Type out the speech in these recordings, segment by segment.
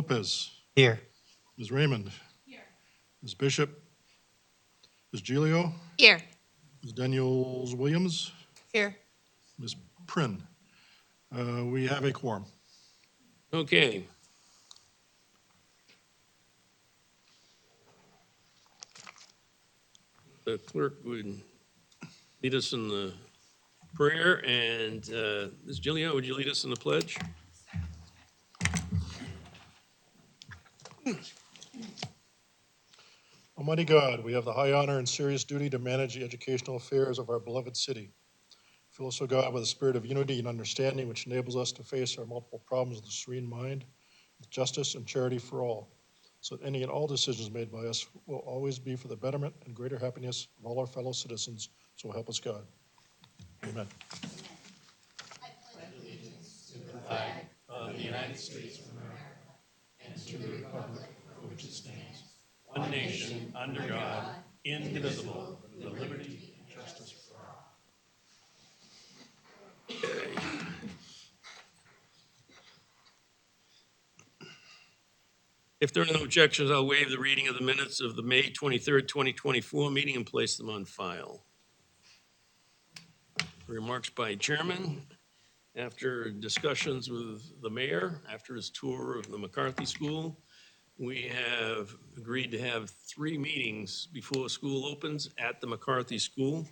Lopez, Here. Ms. Raymond, Ms. Bishop, Ms. Gilio, Here. Ms. Daniels Williams, Here. Ms. Prin. We have a quorum. Okay. The clerk would lead us in the prayer, and Ms. Gillian, would you lead us in the pledge? Almighty God, we have the high honor and serious duty to manage the educational affairs of our beloved city. Fill us, O God, with a spirit of unity and understanding which enables us to face our multiple problems with a serene mind, with justice and charity for all, so that any and all decisions made by us will always be for the betterment and greater happiness of all our fellow citizens. So help us God. Amen. One nation, under God, indivisible, with liberty and justice for all. If there are no objections, I'll waive the reading of the minutes of the May 23rd, 2024 meeting and place them on file. Remarks by chairman. After discussions with the mayor, after his tour of the McCarthy School, we have agreed to have 3 meetings before school opens at the McCarthy School.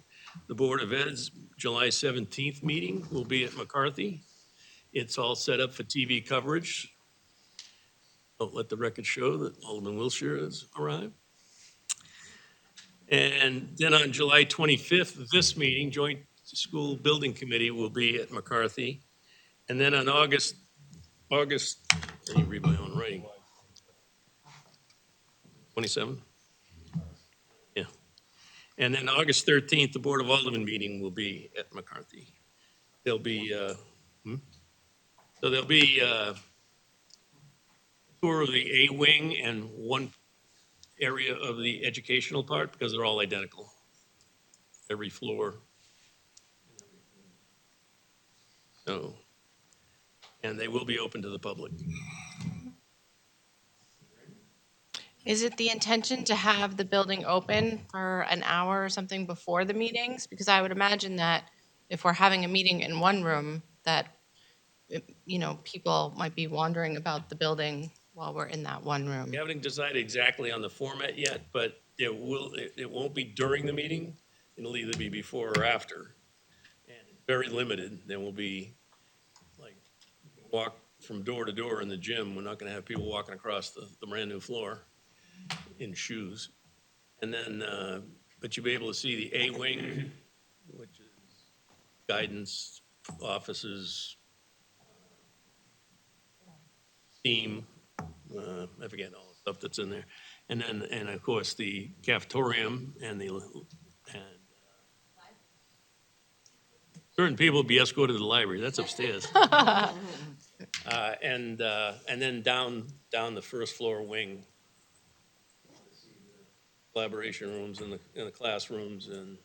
The Board of Ed's July 17th meeting will be at McCarthy. It's all set up for TV coverage. I'll let the record show that Alderman Wilshire has arrived. And then on July 25th, this meeting, Joint School Building Committee will be at McCarthy. And then on August, I need to read my own writing. 27? Yeah. And then August 13th, the Board of Aldermen meeting will be at McCarthy. There'll be, there'll be a tour of the A wing and one area of the educational part because they're all identical. Every floor. So, and they will be open to the public. Is it the intention to have the building open for an hour or something before the meetings? Because I would imagine that if we're having a meeting in one room, that, people might be wandering about the building while we're in that one room. We haven't decided exactly on the format yet, but it won't be during the meeting. It'll either be before or after. And it's very limited. There will be like walk from door to door in the gym. We're not going to have people walking across the brand new floor in shoes. And then, but you'll be able to see the A wing, which is guidance, offices, team, I forget all the stuff that's in there. And then, and of course, the cafetorium and certain people will be escorted to the library. That's upstairs. And then down the first floor wing, collaboration rooms and the classrooms and.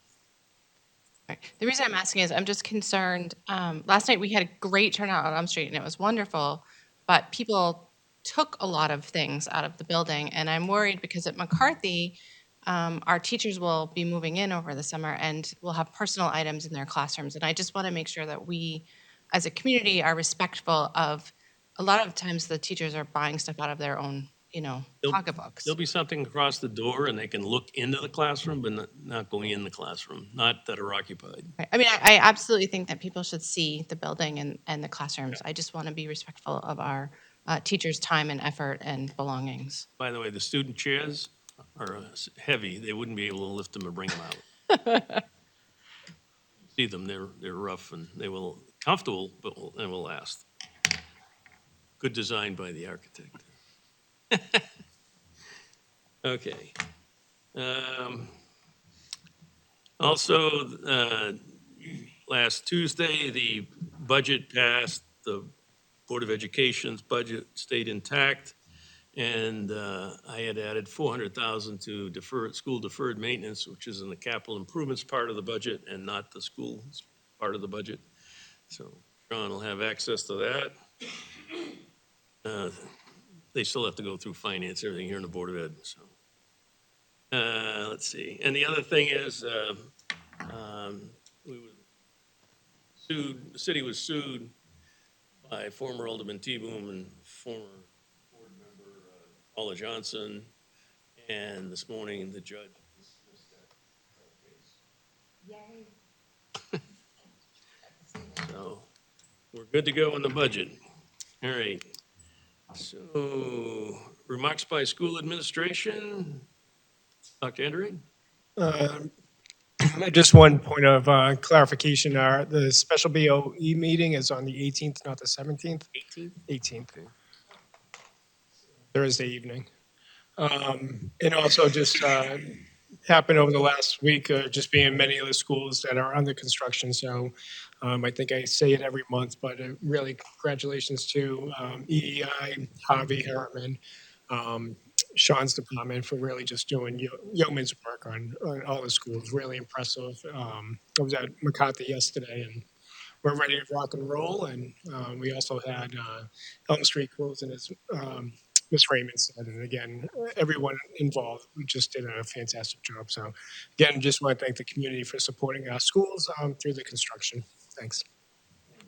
Right. The reason I'm asking is I'm just concerned. Last night we had a great turnout on Elm Street and it was wonderful, but people took a lot of things out of the building. And I'm worried because at McCarthy, our teachers will be moving in over the summer and will have personal items in their classrooms. And I just want to make sure that we, as a community, are respectful of, a lot of times the teachers are buying stuff out of their own, pocketbooks. There'll be something across the door and they can look into the classroom, but not going in the classroom, not that are occupied. Right. I mean, I absolutely think that people should see the building and the classrooms. I just want to be respectful of our teachers' time and effort and belongings. By the way, the student chairs are heavy. They wouldn't be able to lift them or bring them out. See them, they're rough and they will, comfortable, but they will last. Good design by the architect. Okay. Also, last Tuesday, the budget passed. The Board of Education's budget stayed intact. And I had added $400,000 to school deferred maintenance, which is in the capital improvements part of the budget and not the school part of the budget. So Sean will have access to that. they still have to go through finance, everything here in the Board of Ed, so. Let's see, and the other thing is, we were sued, the city was sued by former Alderman T-Boom and former board member Paula Johnson, and this morning the judge dismissed that case. So, we're good to go on the budget. All right. So, remarks by school administration. Dr. Andrew? Just one point of clarification. The special BOE meeting is on the 18th, not the 17th? 18th? 18th, Thursday evening. And also just happened over the last week, just being many of the schools that are under construction. So I think I say it every month, but really congratulations to EEI, Harvey, Harriman, Sean's department for really just doing yeoman's work on all the schools. Really impressive. I was at McCarthy yesterday, and we're ready to rock and roll. And we also had Elm Street closing, as Ms. Raymond said. And again, everyone involved just did a fantastic job. So again, just want to thank the community for supporting our schools through the construction. Thanks.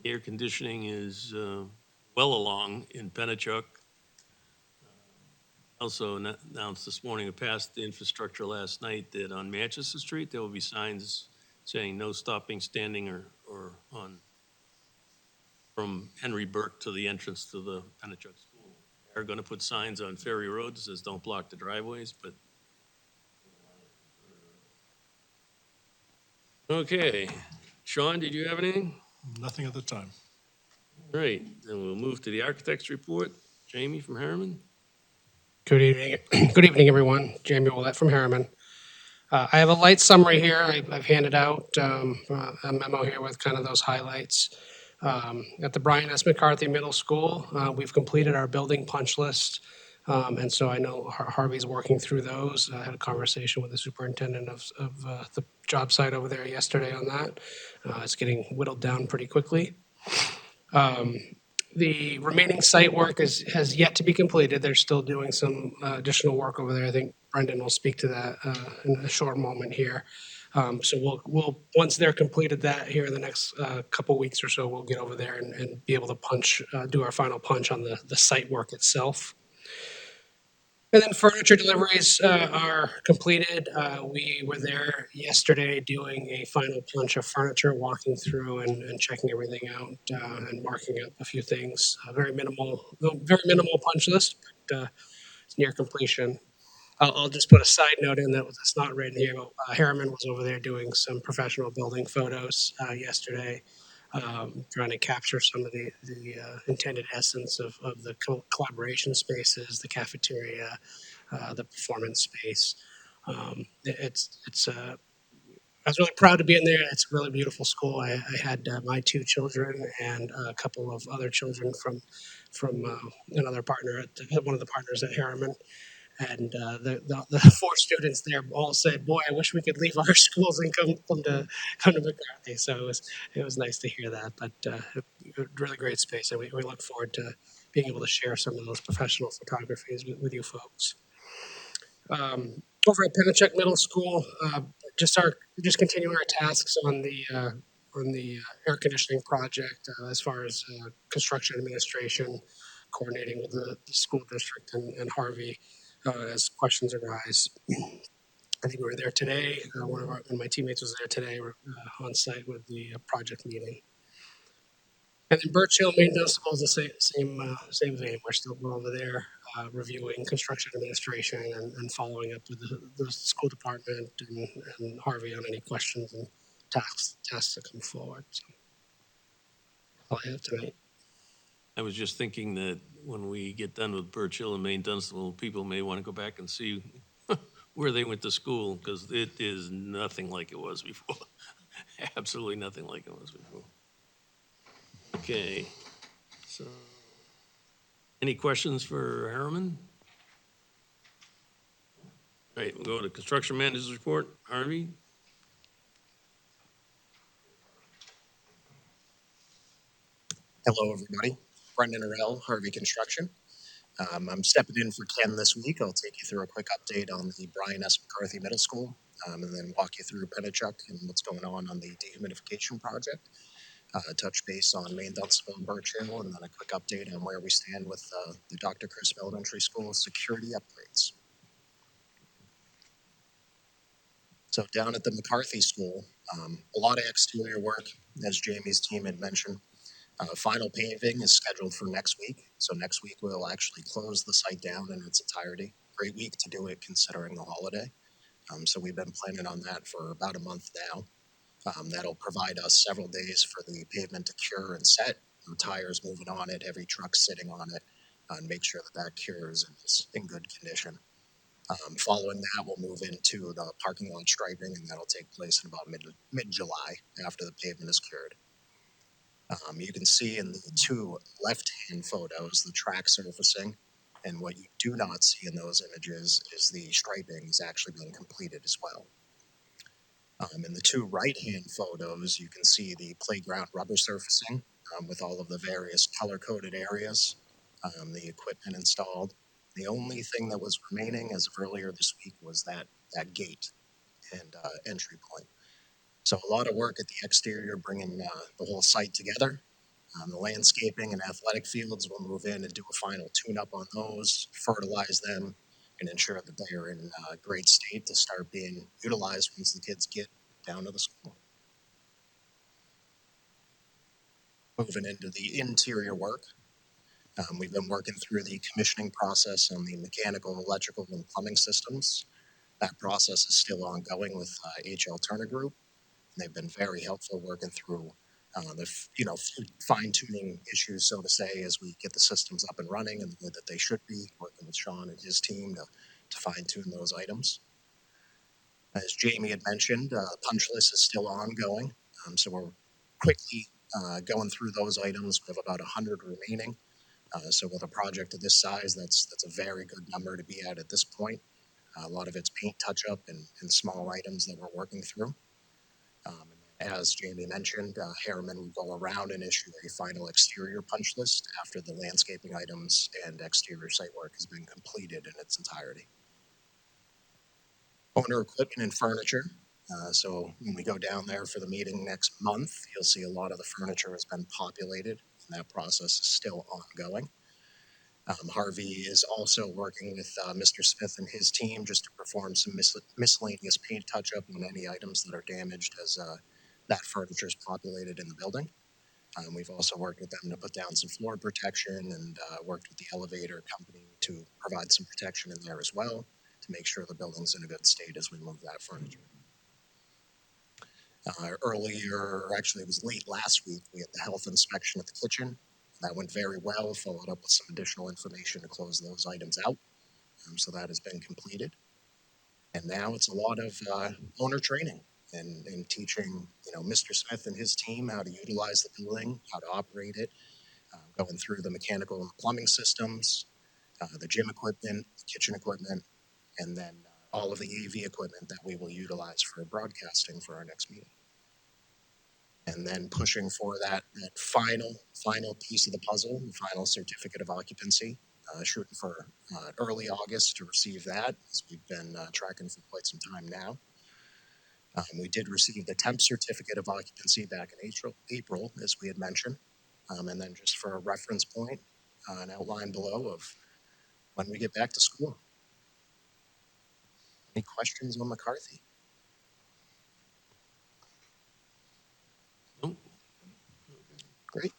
Air conditioning is well along in Pennachuck. Also announced this morning, it passed the infrastructure last night, that on Manchester Street, there will be signs saying no stopping, standing, or on, from Henry Burke to the entrance to the Pennachuck School. They're going to put signs on Ferry Road that says don't block the driveways, but. Okay. Sean, did you have anything? Nothing at the time. All right, then we'll move to the architect's report. Jamie from Harriman? Good evening. Good evening, everyone. Jamie Willett from Harriman. I have a light summary here. I've handed out a memo here with kind of those highlights. At the Brian S. McCarthy Middle School, we've completed our building punch list. And so I know Harvey's working through those. I had a conversation with the superintendent of the job site over there yesterday on that. It's getting whittled down pretty quickly. The remaining site work has yet to be completed. They're still doing some additional work over there. I think Brendan will speak to that in a short moment here. So we'll once they're completed that here in the next couple weeks or so, we'll get over there and be able to do our final punch on the site work itself. And then furniture deliveries are completed. We were there yesterday doing a final punch of furniture, walking through and checking everything out and marking up a few things. Very minimal punch list, but it's near completion. I'll just put a side note in that it's not written here. Harriman was over there doing some professional building photos yesterday, trying to capture some of the intended essence of the collaboration spaces, the cafeteria, the performance space. I was really proud to be in there. It's a really beautiful school. I had my two children and a couple of other children from another partner at one of the partners at Harriman. And the four students there all said, "Boy, I wish we could leave our schools and come to McCarthy." So it was nice to hear that. But a really great space, and we look forward to being able to share some of those professional photographies with you folks. Over at Pennachuck Middle School, just continuing our tasks on the air conditioning project as far as construction administration, coordinating with the school district and Harvey as questions arise. I think we were there today. One of my teammates was there today. We're on site with the project meeting. And then Birch Hill Main Dunstable is the same vein. We're still over there reviewing construction administration and following up with the school department and Harvey on any questions and tasks that come forward. So all I have tonight. I was just thinking that when we get done with Birch Hill and Maine Dunstable, people may want to go back and see where they went to school, because it is nothing like it was before. Absolutely nothing like it was before. Okay, so any questions for Harriman? All right, we'll go to construction manager's report. Harvey? Hello, everybody. Brendan Arell, Harvey Construction. I'm stepping in for Ken this week. I'll take you through a quick update on the Brian S. McCarthy Middle School, and then walk you through Pennachuck and what's going on the dehumidification project. Touch base on Main Dunstable and Birch Hill, and then a quick update on where we stand with the Dr. Crisp Elementary School security upgrades. So down at the McCarthy School, a lot of exterior work, as Jamie's team had mentioned. Final paving is scheduled for next week. So next week we'll actually close the site down in its entirety. Great week to do it considering the holiday. So we've been planning on that for about a month now. That'll provide us several days for the pavement to cure and set. No tires moving on it, every truck sitting on it, and make sure that that cures and is in good condition. Following that, we'll move into the parking lot striping, and that'll take place in about mid-July after the pavement is cured. You can see in the two left-hand photos the track surfacing, and what you do not see in those images is the striping has actually been completed as well. In the two right-hand photos, you can see the playground rubber surfacing with all of the various color-coded areas, the equipment installed. The only thing that was remaining as of earlier this week was that gate and entry point. So a lot of work at the exterior, bringing the whole site together. The landscaping and athletic fields will move in and do a final tune-up on those, fertilize them, and ensure that they are in great state to start being utilized once the kids get down to the school. Moving into the interior work, we've been working through the commissioning process on the mechanical, electrical, and plumbing systems. That process is still ongoing with HL Turner Group. They've been very helpful working through fine-tuning issues, so to say, as we get the systems up and running and the way that they should be, working with Sean and his team to fine-tune those items. As Jamie had mentioned, punch list is still ongoing, so we're quickly going through those items. We have about 100 remaining. So with a project of this size, that's a very good number to be at this point. A lot of it's paint touch-up and small items that we're working through. As Jamie mentioned, Harriman will go around and issue a final exterior punch list after the landscaping items and exterior site work has been completed in its entirety. Owner equipment and furniture. So when we go down there for the meeting next month, you'll see a lot of the furniture has been populated, and that process is still ongoing. Harvey is also working with Mr. Smith and his team just to perform some miscellaneous paint touch-up on any items that are damaged as that furniture is populated in the building. We've also worked with them to put down some floor protection and worked with the elevator company to provide some protection in there as well to make sure the building's in a good state as we move that furniture. Earlier, or actually it was late last week, we had the health inspection at the kitchen. That went very well, followed up with some additional information to close those items out. So that has been completed. And now it's a lot of owner training and teaching, Mr. Smith and his team how to utilize the building, how to operate it, going through the mechanical and plumbing systems, the gym equipment, the kitchen equipment, and then all of the AV equipment that we will utilize for broadcasting for our next meeting. And then pushing for that final piece of the puzzle, the final certificate of occupancy, shooting for early August to receive that, as we've been tracking for quite some time now. We did receive the temp certificate of occupancy back in April, as we had mentioned. And then just for a reference point, an outline below of when we get back to school. Any questions on McCarthy? Nope. Great.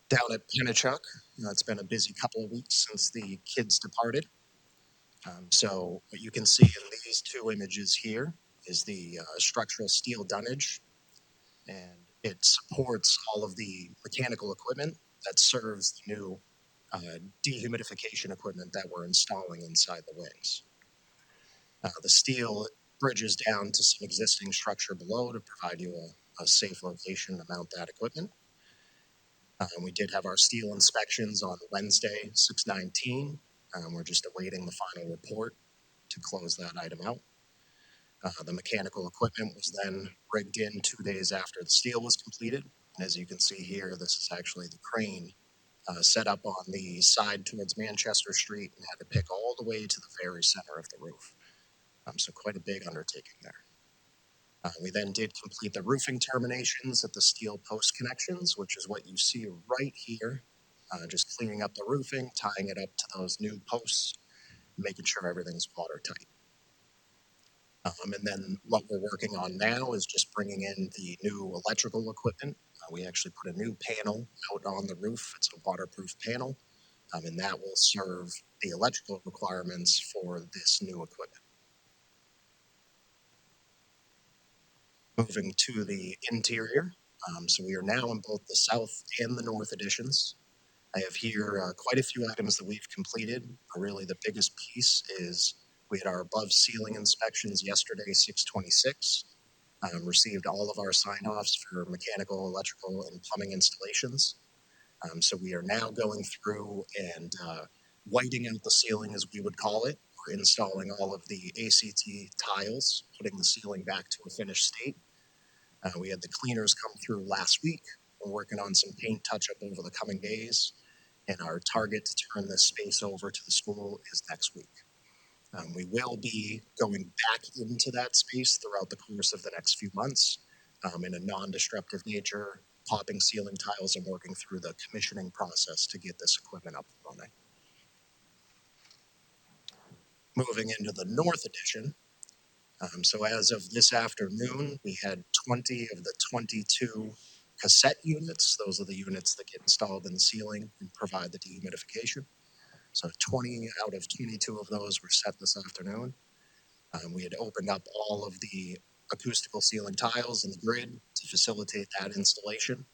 Down at Pennachuck, it's been a busy couple of weeks since the kids departed. So what you can see in these two images here is the structural steel dunnage, and it supports all of the mechanical equipment that serves the new dehumidification equipment that we're installing inside the wings. The steel bridges down to some existing structure below to provide you a safe location to mount that equipment. We did have our steel inspections on Wednesday, 6/19. We're just awaiting the final report to close that item out. The mechanical equipment was then rigged in 2 days after the steel was completed. And as you can see here, this is actually the crane set up on the side towards Manchester Street and had to pick all the way to the very center of the roof. So quite a big undertaking there. We then did complete the roofing terminations at the steel post connections, which is what you see right here. Just cleaning up the roofing, tying it up to those new posts, making sure everything's watertight. And then what we're working on now is just bringing in the new electrical equipment. We actually put a new panel out on the roof. It's a waterproof panel, and that will serve the electrical requirements for this new equipment. Moving to the interior, so we are now in both the south and the north additions. I have here quite a few items that we've completed. Really, the biggest piece is we had our above ceiling inspections yesterday, 6/26. Received all of our sign-offs for mechanical, electrical, and plumbing installations. So we are now going through and whiting out the ceiling, as we would call it. We're installing all of the ACT tiles, putting the ceiling back to a finished state. We had the cleaners come through last week. We're working on some paint touch-up over the coming days, and our target to turn this space over to the school is next week. We will be going back into that space throughout the course of the next few months in a non-destructive nature, popping ceiling tiles and working through the commissioning process to get this equipment up and running. Moving into the North Addition. So as of this afternoon, we had 20 of the 22 cassette units. Those are the units that get installed in the ceiling and provide the dehumidification. So 20 out of 22 of those were set this afternoon. We had opened up all of the acoustical ceiling tiles in the grid to facilitate that installation.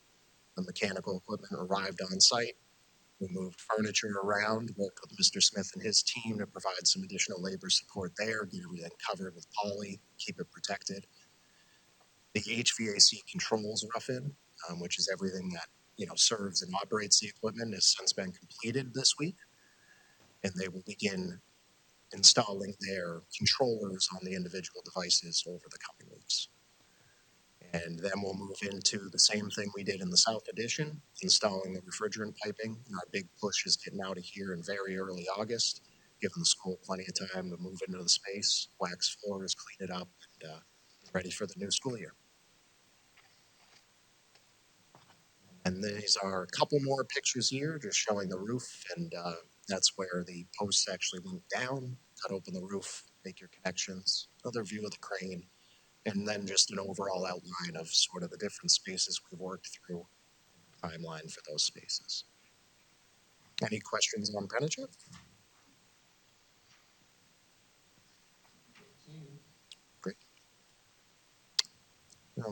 The mechanical equipment arrived on site. We moved furniture around, worked with Mr. Smith and his team to provide some additional labor support there, get everything covered with poly, keep it protected. The HVAC controls rough-in, which is everything that serves and operates the equipment, has since been completed this week, and they will begin installing their controllers on the individual devices over the coming weeks. And then we'll move into the same thing we did in the South Addition, installing the refrigerant piping. And our big push is getting out of here in very early August, giving the school plenty of time to move into the space, wax floors, clean it up, and get ready for the new school year. And these are a couple more pictures here, just showing the roof, and that's where the posts actually went down, cut open the roof, make your connections, another view of the crane, and then just an overall outline of sort of the different spaces we've worked through, timeline for those spaces. Any questions on Penachuk? Great.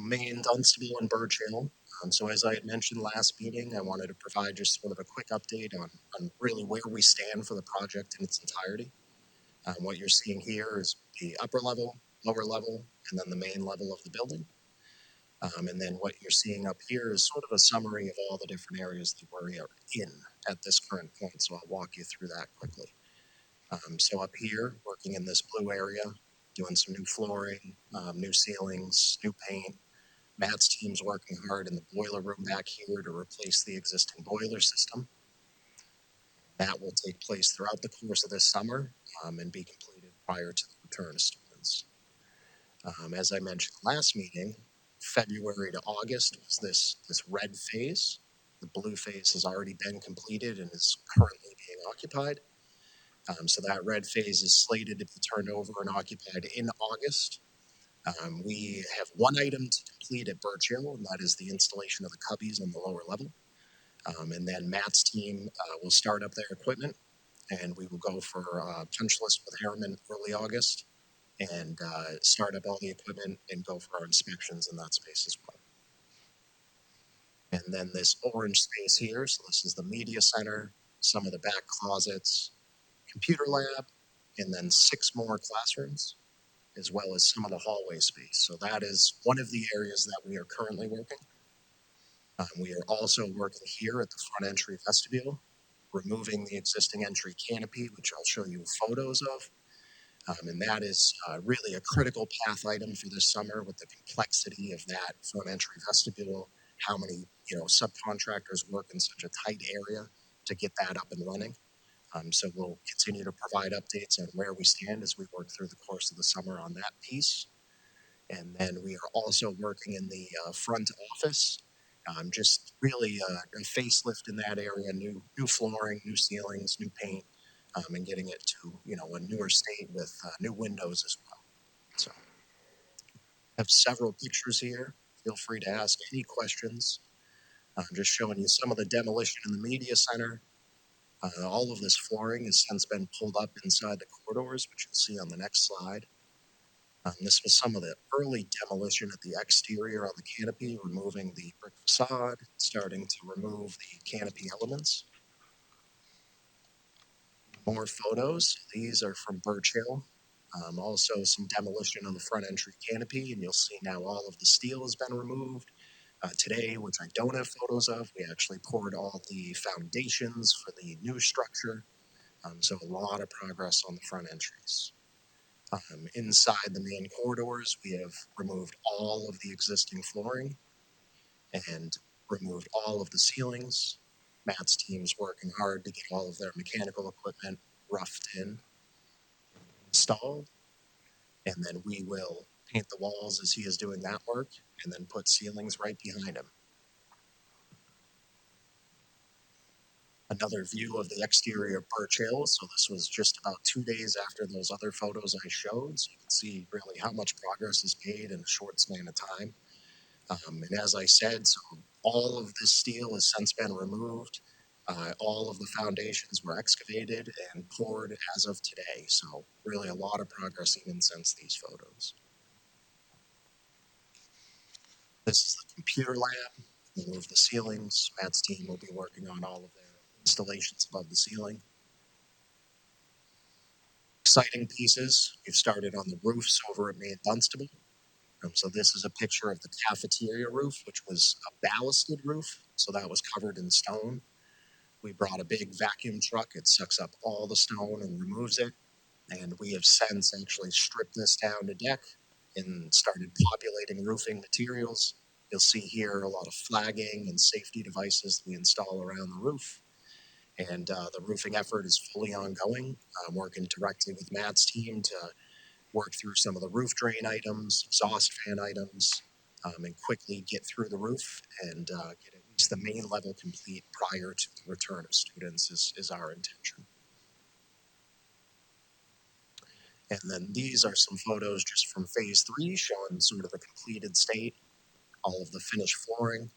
Maine, Dunstable, and Birch Hill. So as I had mentioned last meeting, I wanted to provide just sort of a quick update on really where we stand for the project in its entirety. What you're seeing here is the upper level, lower level, and then the main level of the building. And then what you're seeing up here is sort of a summary of all the different areas that we're in at this current point. So I'll walk you through that quickly. So up here, working in this blue area, doing some new flooring, new ceilings, new paint. Matt's team's working hard in the boiler room back here to replace the existing boiler system. That will take place throughout the course of this summer and be completed prior to the return of students. As I mentioned last meeting, February to August was this red phase. The blue phase has already been completed and is currently being occupied. So that red phase is slated to be turned over and occupied in August. We have one item to complete at Birch Hill, and that is the installation of the cubbies on the lower level. And then Matt's team will start up their equipment, and we will go for punch list with Harriman early August and start up all the equipment and go for our inspections in that space as well. And then this orange space here, so this is the media center, some of the back closets, computer lab, and then 6 more classrooms, as well as some of the hallway space. So that is one of the areas that we are currently working. We are also working here at the front entry vestibule, removing the existing entry canopy, which I'll show you photos of. And that is really a critical path item for this summer with the complexity of that front entry vestibule, how many subcontractors work in such a tight area. to get that up and running. So we'll continue to provide updates on where we stand as we work through the course of the summer on that piece. And then we are also working in the front office, just really a facelift in that area, new flooring, new ceilings, new paint, and getting it to a newer state with new windows as well. So I have several pictures here. Feel free to ask any questions. I'm just showing you some of the demolition in the media center. All of this flooring has since been pulled up inside the corridors, which you'll see on the next slide. This was some of the early demolition at the exterior on the canopy, removing the brick facade, starting to remove the canopy elements. More photos. These are from Birch Hill. Also some demolition on the front entry canopy, and you'll see now all of the steel has been removed. Today, which I don't have photos of, we actually poured all the foundations for the new structure. So a lot of progress on the front entries. Inside the main corridors, we have removed all of the existing flooring and removed all of the ceilings. Matt's team's working hard to get all of their mechanical equipment roughed in, installed, and then we will paint the walls as he is doing that work and then put ceilings right behind him. Another view of the exterior of Birch Hill. So this was just about 2 days after those other photos I showed. So you can see really how much progress is made in a short span of time. And as I said, so all of this steel has since been removed. All of the foundations were excavated and poured as of today. So really a lot of progress even since these photos. This is the computer lab. Remove the ceilings. Matt's team will be working on all of their installations above the ceiling. Exciting pieces. We've started on the roofs over at Main Dunstable. So this is a picture of the cafeteria roof, which was a ballasted roof. So that was covered in stone. We brought a big vacuum truck. It sucks up all the stone and removes it. And we have since actually stripped this down to deck and started populating roofing materials. You'll see here a lot of flagging and safety devices that we install around the roof. And the roofing effort is fully ongoing. I'm working directly with Matt's team to work through some of the roof drain items, exhaust fan items, and quickly get through the roof and get at least the main level complete prior to the return of students is our intention. And then these are some photos just from phase 3 showing sort of the completed state, all of the finished flooring.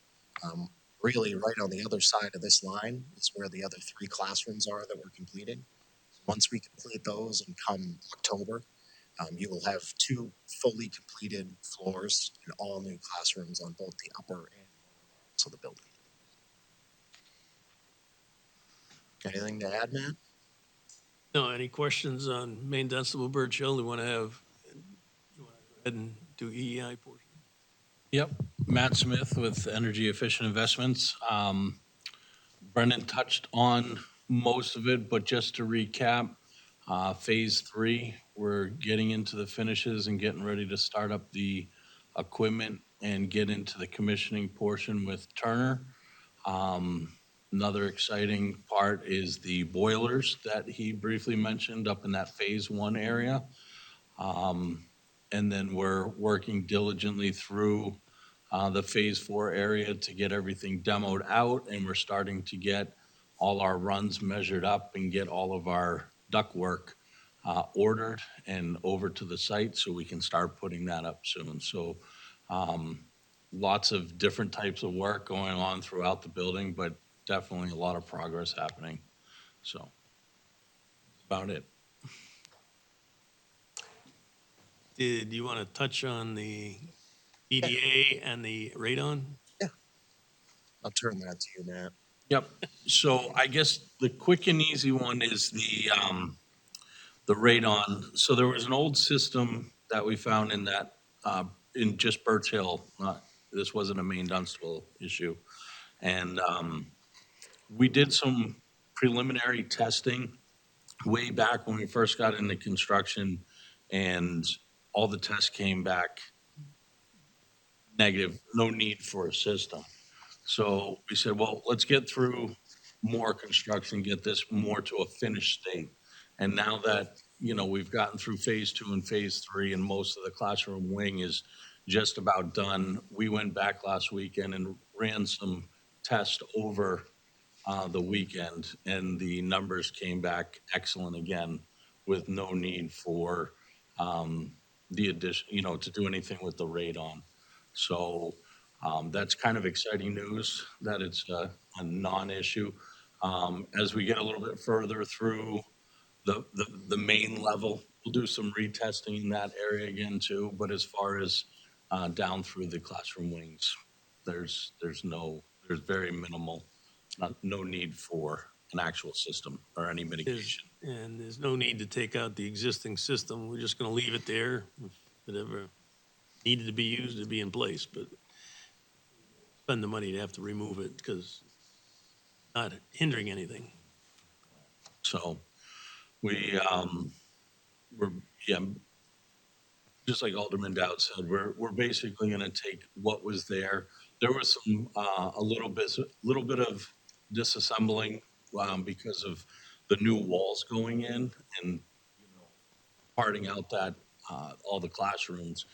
Really right on the other side of this line is where the other 3 classrooms are that we're completing. Once we complete those and come October, you will have 2 fully completed floors and all new classrooms on both the upper and lower levels of the building. Anything to add, Matt? No, any questions on Main Dunstable, Birch Hill? You want to go ahead and do EEI portion? Yep, Matt Smith with Energy Efficient Investments. Brendan touched on most of it, but just to recap, phase 3, we're getting into the finishes and getting ready to start up the equipment and get into the commissioning portion with Turner. Another exciting part is the boilers that he briefly mentioned up in that phase 1 area. And then we're working diligently through the phase 4 area to get everything demoed out, and we're starting to get all our runs measured up and get all of our ductwork ordered and over to the site so we can start putting that up soon. So lots of different types of work going on throughout the building, but definitely a lot of progress happening. So that's about it. Did you want to touch on the EDA and the radon? Yeah. I'll turn that to you, Matt. Yep. So I guess the quick and easy one is the radon. So there was an old system that we found in that in just Birch Hill. This wasn't a Main Dunstable issue, and we did some preliminary testing way back when we first got into construction, and all the tests came back negative. No need for a system. So we said, well, let's get through more construction, get this more to a finished state. And now that, we've gotten through phase 2 and phase 3 and most of the classroom wing is just about done, we went back last weekend and ran some tests over the weekend, and the numbers came back excellent again with no need for the addition, to do anything with the radon. So that's kind of exciting news that it's a non-issue. As we get a little bit further through the main level, we'll do some retesting in that area again too. But as far as down through the classroom wings, there's very minimal, no need for an actual system or any mitigation. And there's no need to take out the existing system. We're just gonna leave it there. If it ever needed to be used, it'd be in place, but spend the money to have to remove it because it's not hindering anything. So we're, yeah, just like Alderman Dowd said, we're basically going to take what was there. There was some a little bit of disassembling because of the new walls going in and parting out that all the classrooms.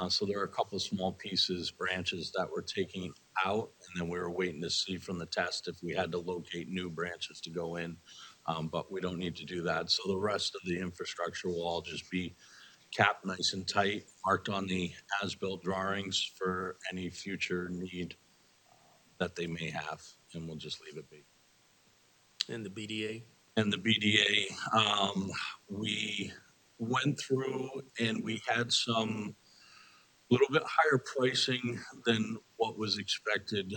So there are a couple of small pieces, branches that we're taking out, and then we were waiting to see from the test if we had to locate new branches to go in. But we don't need to do that. So the rest of the infrastructure will all just be capped nice and tight, marked on the as-built drawings for any future need that they may have, and we'll just leave it be. And the BDA, And the BDA, we went through and we had some little bit higher pricing than what was expected.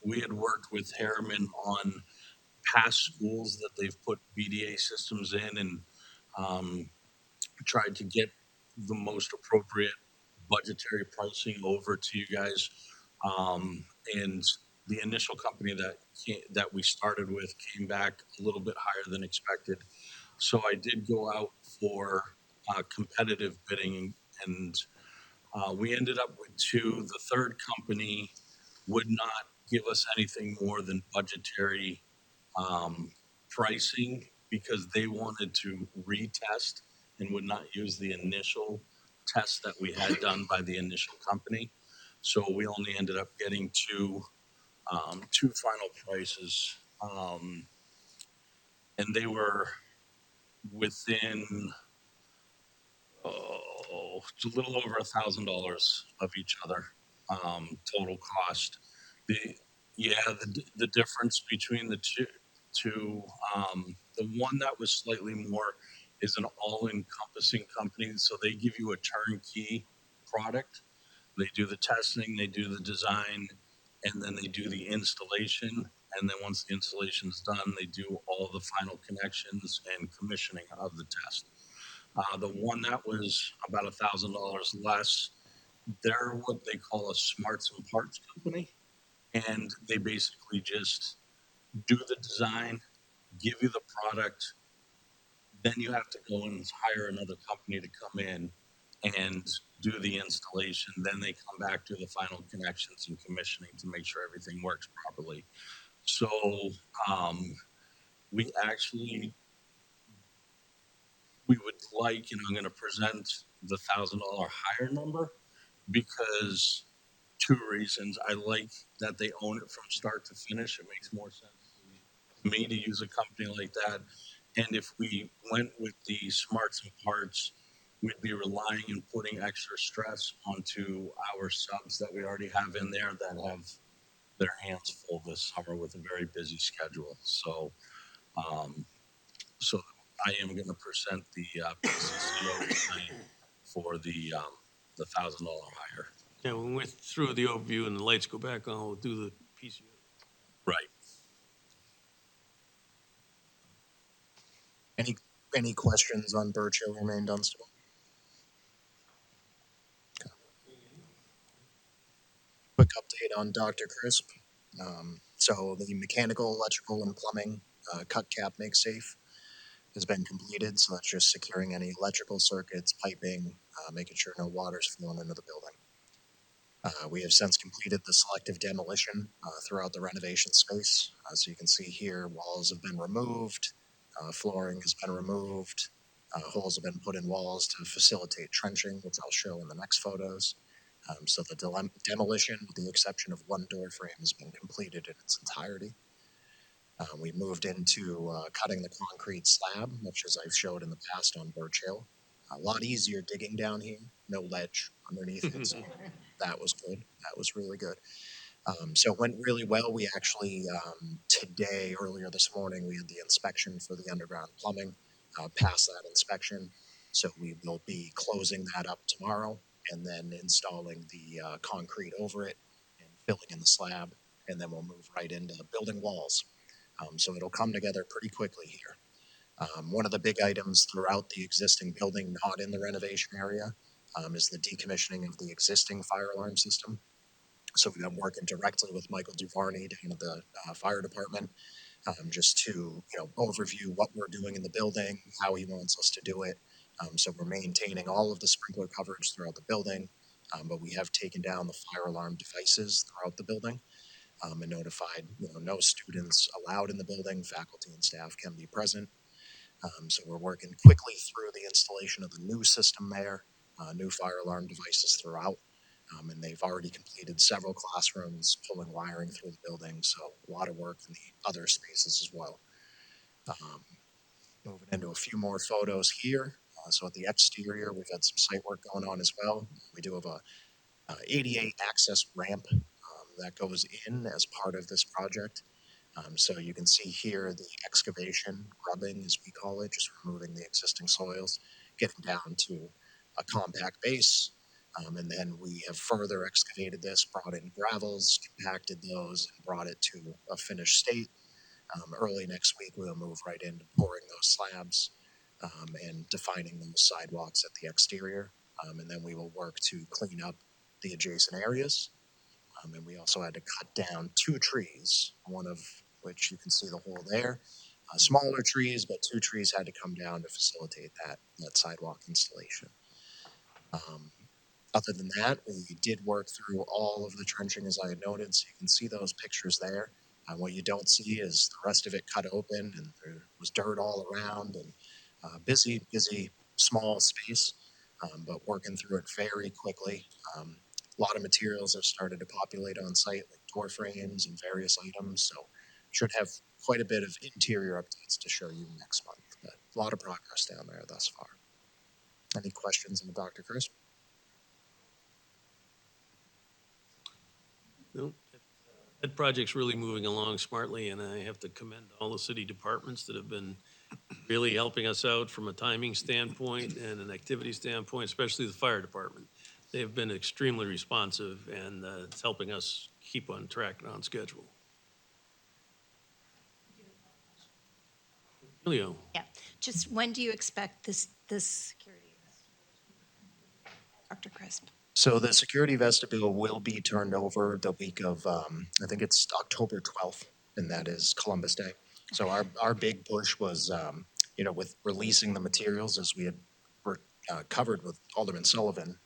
We had worked with Harriman on past schools that they've put BDA systems in and tried to get the most appropriate budgetary pricing over to you guys. And the initial company that we started with came back a little bit higher than expected. So I did go out for competitive bidding, and we ended up with two. The third company would not give us anything more than budgetary pricing because they wanted to retest and would not use the initial test that we had done by the initial company. So we only ended up getting two final prices, and they were within a little over $1,000 of each other, total cost. The the difference between the two, the one that was slightly more is an all-encompassing company, so they give you a turnkey product. They do the testing, they do the design, and then they do the installation. And then once the installation is done, they do all the final connections and commissioning of the test. The one that was about $1,000 less, they're what they call a smarts and parts company. And they basically just do the design, give you the product, then you have to go and hire another company to come in and do the installation. Then they come back to the final connections and commissioning to make sure everything works properly. So um, we actually we would like, and I'm going to present the $1,000 higher number because two reasons. I like that they own it from start to finish. It makes more sense to me to use a company like that. And if we went with the smarts and parts, we'd be relying and putting extra stress onto our subs that we already have in there that have their hands full this summer with a very busy schedule. Um, so I am going to present the PCCO tonight for the $1,000 higher. yeah, when we went through the overview and the lights go back on, we'll do the PCO. Right. Any any questions on Birch Hill or Main Dunstable? Quick update on Dr. Crisp. So the mechanical, electrical, and plumbing cut cap make safe has been completed. So that's just securing any electrical circuits, piping, making sure no water's flowing into the building. We have since completed the selective demolition throughout the renovation space. So you can see here, walls have been removed, flooring has been removed, holes have been put in walls to facilitate trenching, which I'll show in the next photos. So the demolition, with the exception of one door frame, has been completed in its entirety. We moved into cutting the concrete slab, much as I've showed in the past on Birch Hill. A lot easier digging down here, no ledge underneath it, so that was good. That was really good. So it went really well. We actually, today, earlier this morning, we had the inspection for the underground plumbing, passed that inspection. So we will be closing that up tomorrow and then installing the concrete over it and filling in the slab. And then we'll move right into building walls. So it'll come together pretty quickly here. One of the big items throughout the existing building, not in the renovation area, is the decommissioning of the existing fire alarm system. So we've been working directly with Michael Duvarney down at the fire department, just to overview what we're doing in the building, how he wants us to do it. So we're maintaining all of the sprinkler coverage throughout the building, but we have taken down the fire alarm devices throughout the building, and notified no students allowed in the building. Faculty and staff can be present. So we're working quickly through the installation of the new system there, new fire alarm devices throughout. And they've already completed several classrooms, pulling wiring through the building. So a lot of work in the other spaces as well. Moving into a few more photos here. So at the exterior, we've had some site work going on as well. We do have a ADA access ramp that goes in as part of this project. So you can see here the excavation, grubbing as we call it, just removing the existing soils, getting down to a compact base. And then we have further excavated this, brought in gravels, compacted those, and brought it to a finished state. Early next week, we'll move right into pouring those slabs and defining those sidewalks at the exterior. And then we will work to clean up the adjacent areas. And we also had to cut down 2 trees, one of which you can see the hole there. Smaller trees, but 2 trees had to come down to facilitate that sidewalk installation. Other than that, we did work through all of the trenching as I had noted, so you can see those pictures there. What you don't see is the rest of it cut open, and there was dirt all around, and busy, small space, but working through it very quickly. A lot of materials have started to populate on site, like door frames and various items, so should have quite a bit of interior updates to show you next month. But a lot of progress down there thus far. Any questions on Dr. Chris? No, that project's really moving along smartly, and I have to commend all the city departments that have been really helping us out from a timing standpoint and an activity standpoint, especially the fire department. They have been extremely responsive, and it's helping us keep on track and on schedule. Julio, Yeah, just when do you expect this security investigation? Dr. Crisp? So the security vestibule will be turned over the week of, I think it's October 12th, and that is Columbus Day. So our big push was, with releasing the materials as we had covered with Alderman Sullivan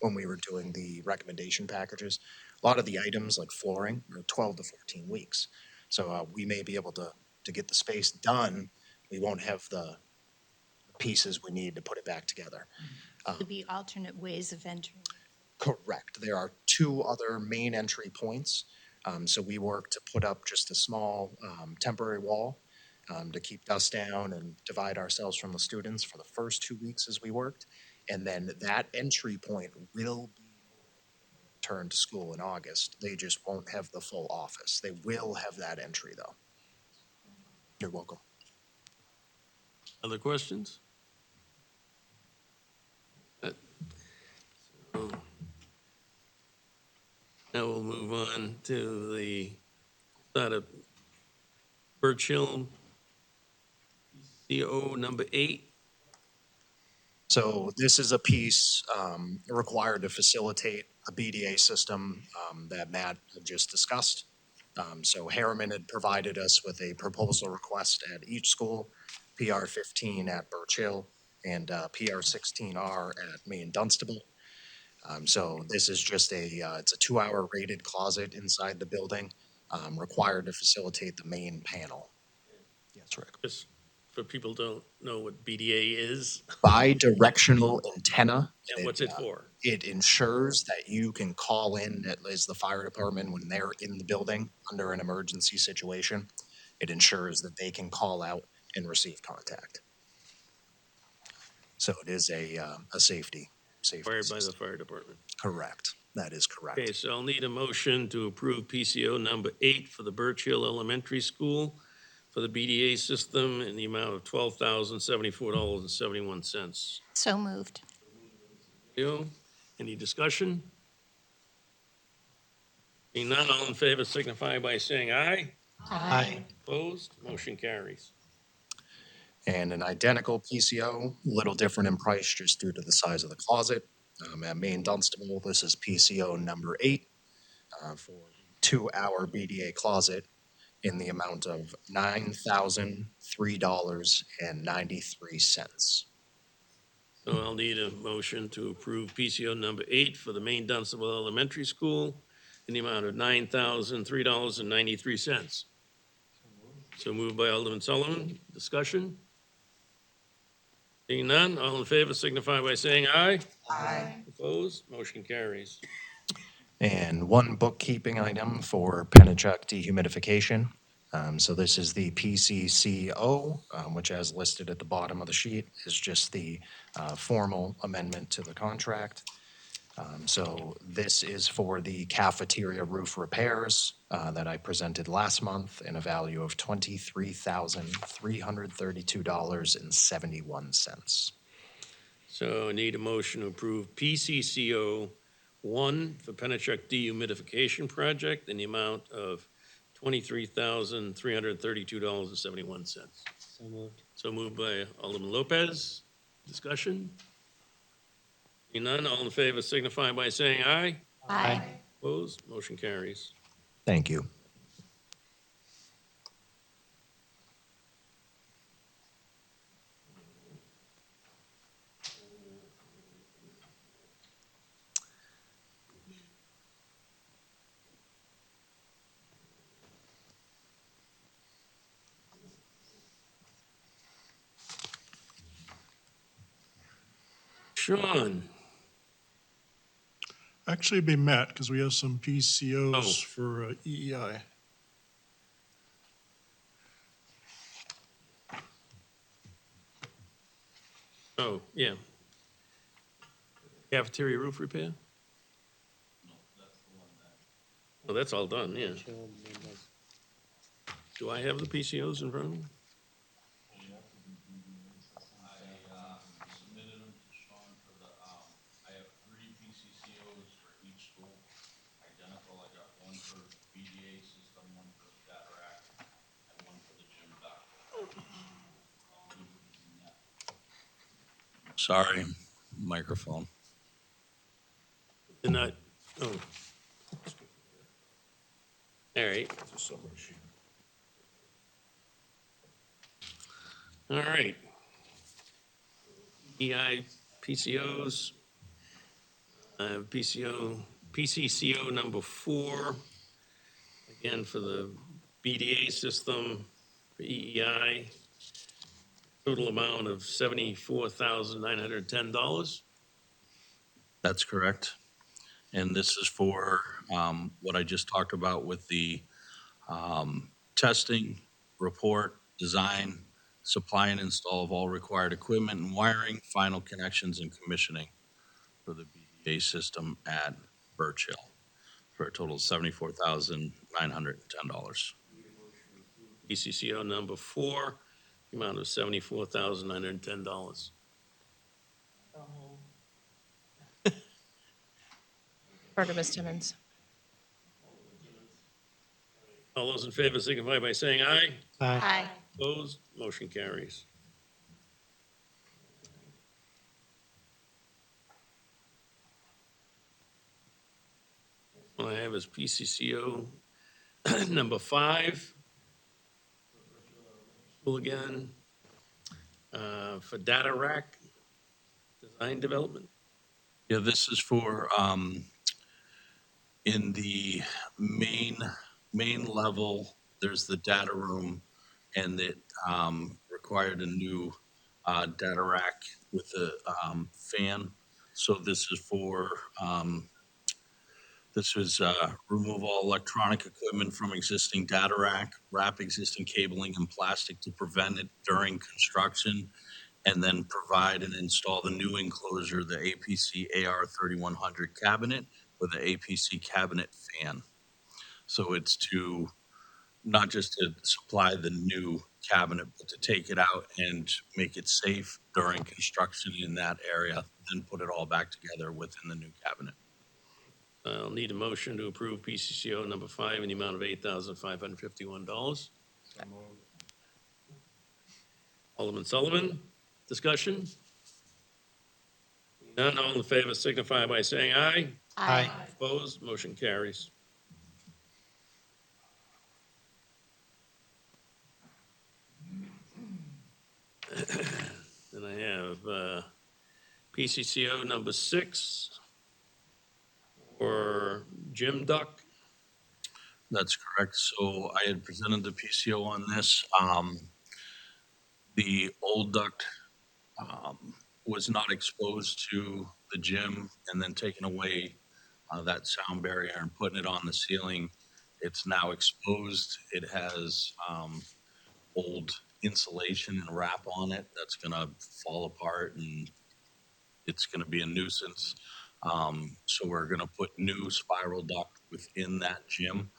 when we were doing the recommendation packages. A lot of the items like flooring are 12 to 14 weeks. So we may be able to get the space done. We won't have the pieces we need to put it back together. Would be alternate ways of entering? Correct. There are 2 other main entry points. So we work to put up just a small temporary wall to keep dust down and divide ourselves from the students for the first 2 weeks as we worked. And then that entry point will be returned to school in August. They just won't have the full office. They will have that entry though. You're welcome. other questions? So now we'll move on to the side of Birch Hill, CO number 8. So this is a piece required to facilitate a BDA system that Matt had just discussed. So Harriman had provided us with a proposal request at each school, PR 15 at Birch Hill and PR 16R at Maine Dunstable. So this is just it's a 2-hour rated closet inside the building, required to facilitate the main panel. Yes, Rick. Just for people who don't know what BDA is, Bidirectional antenna. and what's it for? It ensures that you can call in as the fire department when they're in the building under an emergency situation. It ensures that they can call out and receive contact. So it is a safety Acquired by the system. fire department. Correct. That is correct. Okay, so I'll need a motion to approve PCO number 8 for the Birch Hill Elementary School for the BDA system in the amount of $12,074.71. So moved. You, any discussion? Being none, all in favor signify by saying aye. Aye. Opposed, motion carries. And an identical PCO, little different in price just due to the size of the closet. At Main Dunstable, this is PCO number 8 for 2-hour BDA closet in the amount of $9,003.93. So I'll need a motion to approve PCO number 8 for the Main Dunstable Elementary School in the amount of $9,003.93. So moved by Alderman Sullivan. Discussion? Seeing none, all in favor signify by saying aye. Aye. Opposed? Motion carries. And one bookkeeping item for Pennachuck dehumidification. So this is the PCCO, which as listed at the bottom of the sheet is just the formal amendment to the contract. So this is for the cafeteria roof repairs that I presented last month in a value of $23,332.71. So I need a motion to approve PCCO 1 for Pennachuck dehumidification project in the amount of $23,332.71. So moved. So moved by Alderman Lopez. Discussion? Seeing none, all in favor signify by saying aye. Aye. Opposed? Motion carries. Thank you. Sean? Actually, it'd be Matt, because we have some PCOs Oh. for EEI. Oh, yeah. Cafeteria roof repair? Oh, that's all done, yeah. Do I have the PCOs in front of me? Submitted them to Sean for the, I have 3 PCCOs for each school, identical. I got one for BDA system, one for the cataract, and one for the gym duct. Sorry, microphone. They're not, oh. All right. All right. EI PCOs, PCCO number 4, again for the BDA system for EEI, total amount of $74,910. That's correct. And this is for what I just talked about with the testing, report, design, supply and install of all required equipment and wiring, final connections and commissioning for the BDA system at Birch Hill for a total of $74,910. PCCO number 4, the amount of $74,910. Ms. Timmons. All those in favor signify by saying aye. Aye. Opposed? Motion carries. What I have is PCCO number 5. Well, again, for data rack design development. Yeah, this is for, in the main level, there's the data room, and it required a new data rack with a fan. So this is for, this was remove all electronic equipment from existing data rack, wrap existing cabling in plastic to prevent it during construction, and then provide and install the new enclosure, the APC AR3100 cabinet with the APC cabinet fan. So it's to not just to supply the new cabinet, but to take it out and make it safe during construction in that area, then put it all back together within the new cabinet. I'll need a motion to approve PCCO number 5 in the amount of $8,551. Alderman Sullivan, discussion? None, all in favor signify by saying aye. Aye. Opposed, motion carries. Then I have PCCO number 6 for Jim Duck. That's correct. So I had presented the PCO on this. The old duct was not exposed to the gym and then taken away that sound barrier and putting it on the ceiling. It's now exposed. It has old insulation and wrap on it that's going to fall apart and it's going to be a nuisance. So we're going to put new spiral duct within that gym.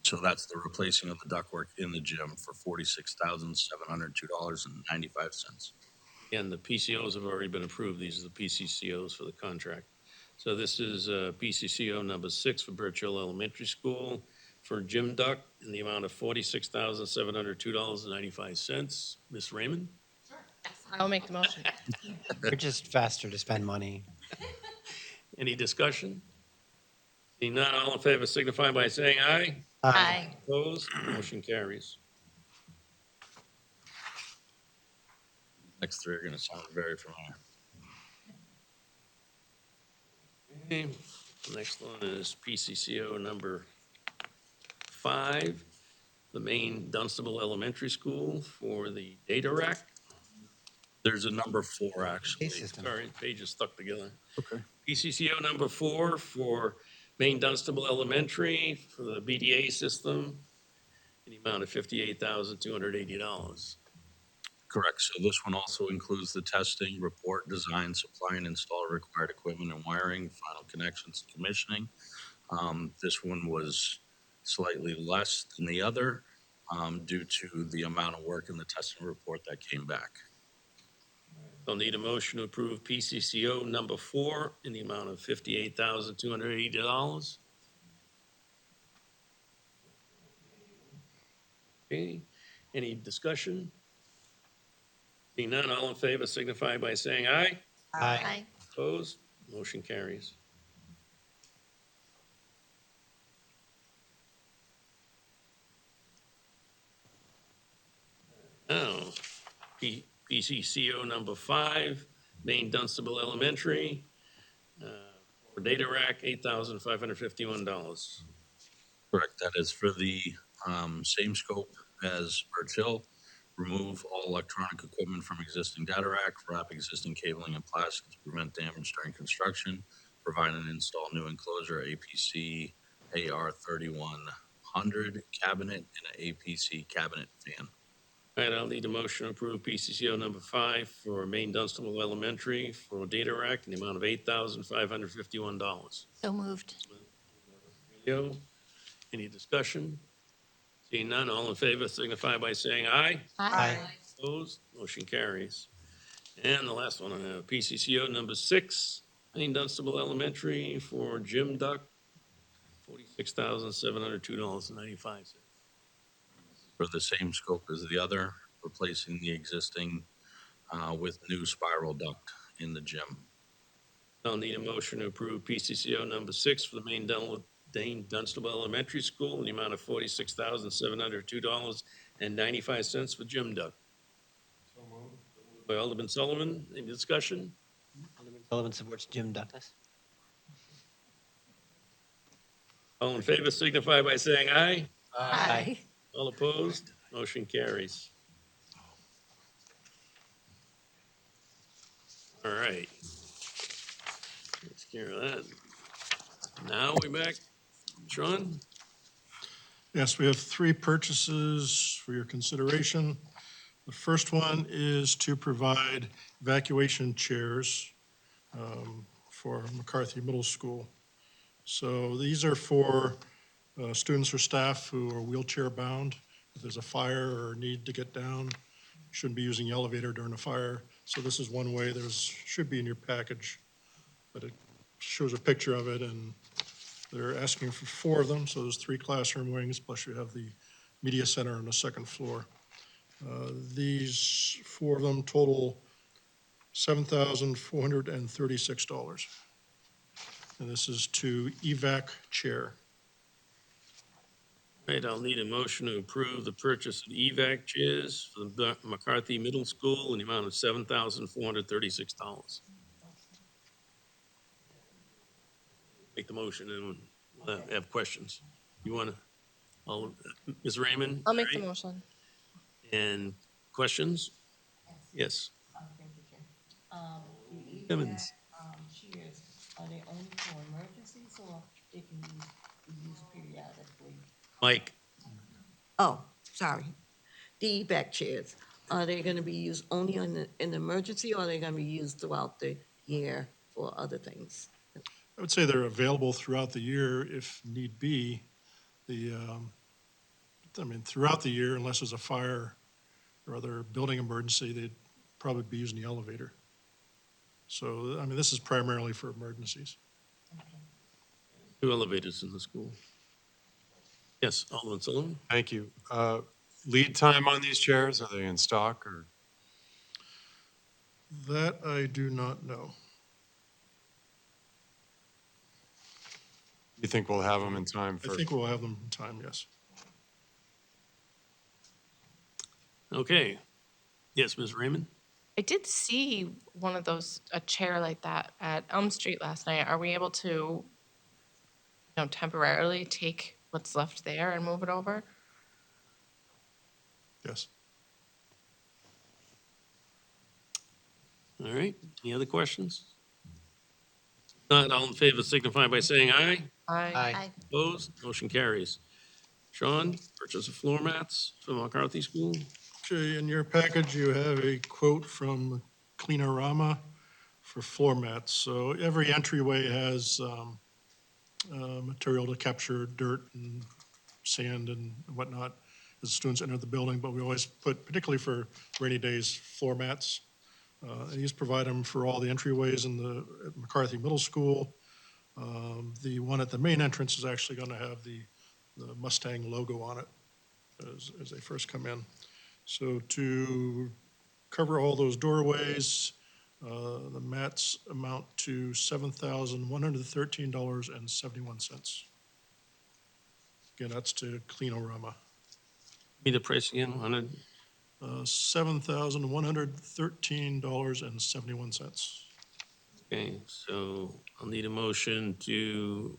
So that's the replacing of the ductwork in the gym for $46,702.95. And the PCOs have already been approved. These are the PCCOs for the contract. So this is PCCO number 6 for Birchill Elementary School for Jim Duck in the amount of $46,702.95. Ms. Raymond? I'll make the motion. We're just faster to spend money. Any discussion? Seeing none, all in favor signify by saying aye. Aye. Opposed, motion carries. Next three are going to sound very familiar. Okay, the next one is PCCO number 5, the main Dunstable Elementary School for the data rack. There's a number 4, actually. Case system. Sorry, pages stuck together. Okay. PCCO number 4 for main Dunstable Elementary for the BDA system in the amount of $58,280. Correct. So this one also includes the testing, report, design, supply, and install required equipment and wiring, final connections, and commissioning. This one was slightly less than the other due to the amount of work in the testing report that came back. I'll need a motion to approve PCCO number 4 in the amount of $58,280. Okay, any discussion? Seeing none, all in favor signify by saying aye. Aye. Opposed, motion carries. Now, PCCO number 5, main Dunstable Elementary, for data rack, $8,551. Correct. That is for the same scope as Birch Hill. Remove all electronic equipment from existing data rack, wrap existing cabling in plastic to prevent damage during construction, provide and install new enclosure, APC AR3100 cabinet, and an APC cabinet fan. All right, I'll need a motion to approve PCCO number 5 for main Dunstable Elementary for data rack in the amount of $8,551. So moved. Yo, any discussion? Seeing none, all in favor signify by saying aye. Aye. Opposed, motion carries. And the last one, PCCO number 6, main Dunstable Elementary for Jim Duck, $46,702.95. For the same scope as the other, replacing the existing with new spiral duct in the gym. I'll need a motion to approve PCCO number 6 for the main Dunstable Elementary School in the amount of $46,702.95 for Jim Duck. So moved. By Alderman Sullivan, any discussion? Sullivan supports Jim Douglas. All in favor signify by saying aye. Aye. All opposed? Motion carries. All right. Takes care of that. Now we back. Sean? Yes, we have 3 purchases for your consideration. The first one is to provide evacuation chairs for McCarthy Middle School. So these are for students or staff who are wheelchair bound. If there's a fire or need to get down, you shouldn't be using the elevator during a fire. So this is one way. Should be in your package, but it shows a picture of it, and they're asking for 4 of them. So there's 3 classroom wings, plus you have the media center on the second floor. These 4 of them total $7,436. And this is to evac chair. Right, I'll need a motion to approve the purchase of EVAC chairs for the McCarthy Middle School in the amount of $7,436. Make the motion and we'll have questions. You want to, Ms. Raymond? I'll make the right? motion. And questions? Yes. Thank you, Chair. The Evans. chairs, are they only for emergencies or they can be used periodically? Mike? Oh, sorry. The evac chairs, are they gonna be used only in an emergency or are they gonna be used throughout the year for other things? I would say they're available throughout the year if need be. Throughout the year, unless there's a fire or other building emergency, they'd probably be using the elevator. So, this is primarily for emergencies. 2 elevators in the school. Yes, Alderman Sullivan? Thank you. Lead time on these chairs, are they in stock or? That I do not know. You think we'll have them in time I for? think we'll have them in time, yes. Okay. Yes, Ms. Raymond? I did see one of those, a chair like that at Elm Street last night. Are we able to, temporarily take what's left there and move it over? Yes. All right. Any other questions? Not all in favor signify by saying aye. Aye. Opposed? Motion carries. Sean, purchase of floor mats for McCarthy School. Okay, in your package, you have a quote from Cleanorama for floor mats. So every entryway has material to capture dirt and sand and whatnot as students enter the building, but we always put, particularly for rainy days, floor mats. And these provide them for all the entryways at McCarthy Middle School. The one at the main entrance is actually going to have the Mustang logo on it as they first come in. So to cover all those doorways, the mats amount to $7,113.71. Again, that's to Cleanorama. Be the price again, 100? $7,113.71. Okay, so I'll need a motion to